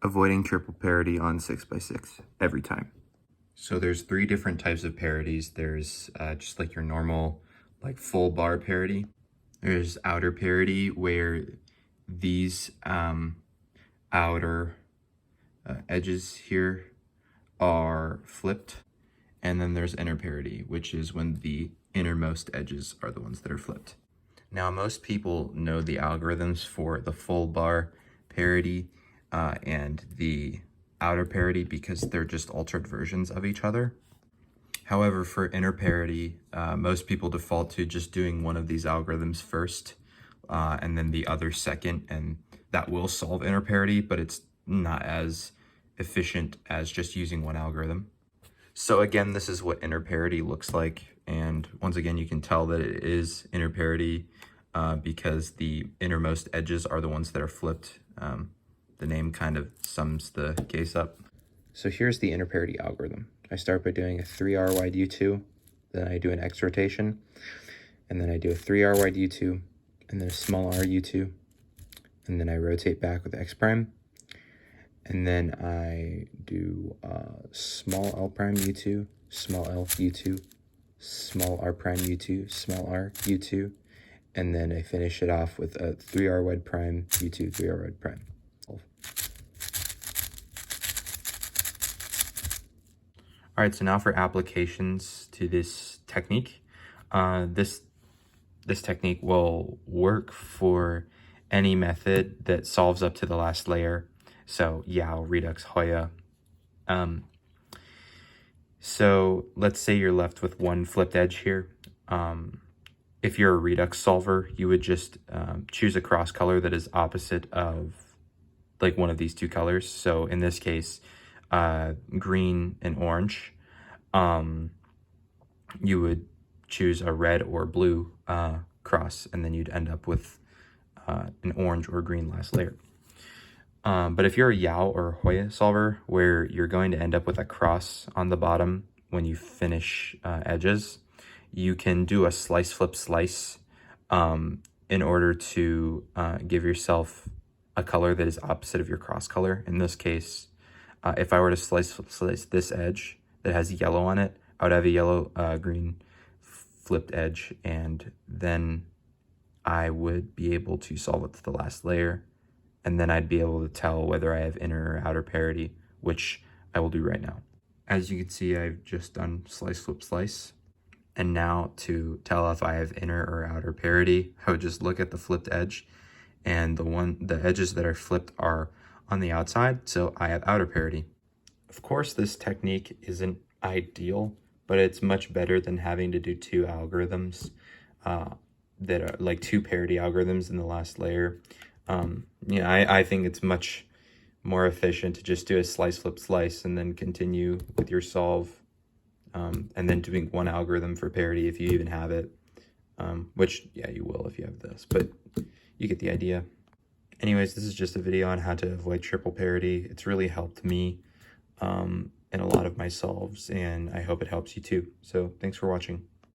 avoiding triple parity on 6x6 every time. So there's 3 different types of parities. There's just like your normal like full bar parity. There's outer parity where these outer edges here are flipped. And then there's inner parity, which is when the innermost edges are the ones that are flipped. Now, most people know the algorithms for the full bar parity and the outer parity because they're just altered versions of each other. However, for inner parity, most people default to just doing one of these algorithms first and then the other second, and that will solve inner parity, but it's not as efficient as just using one algorithm. So again, this is what inner parity looks like. And once again, you can tell that it is inner parity because the innermost edges are the ones that are flipped. The name kind of sums the case up. So here's the inner parity algorithm. I start by doing a 3R wide U2, then I do an X rotation, and then I do a 3R wide U2, and then a small R U2, and then I rotate back with X prime. And then I do small L prime U2, small L U2, small R prime U2, small R U2, and then I finish it off with a 3R wide prime U2, 3R wide prime. All right, so now for applications to this technique. This technique will work for any method that solves up to the last layer. So Yao, Redux, Hoya. So let's say you're left with one flipped edge here. If you're a Redux solver, you would just choose a cross color that is opposite of like one of these 2 colors. So in this case, green and orange. You would choose a red or blue cross, and then you'd end up with an orange or green last layer. But if you're a Yao or Hoya solver, where you're going to end up with a cross on the bottom when you finish edges, you can do a slice flip slice in order to give yourself a color that is opposite of your cross color. In this case, if I were to slice flip slice this edge that has yellow on it, I would have a yellow green flipped edge, and then I would be able to solve it to the last layer. And then I'd be able to tell whether I have inner or outer parity, which I will do right now. As you can see, I've just done slice, flip, slice. And now to tell if I have inner or outer parity, I would just look at the flipped edge, and the edges that are flipped are on the outside, so I have outer parity. Of course, this technique isn't ideal, but it's much better than having to do 2 algorithms that are like 2 parity algorithms in the last layer. I think it's much more efficient to just do a slice, flip, slice, and then continue with your solve, and then doing 1 algorithm for parity if you even have it, which, yeah, you will if you have this, but you get the idea. Anyways, this is just a video on how to avoid triple parity. It's really helped me in a lot of my solves, and I hope it helps you too. So thanks for watching.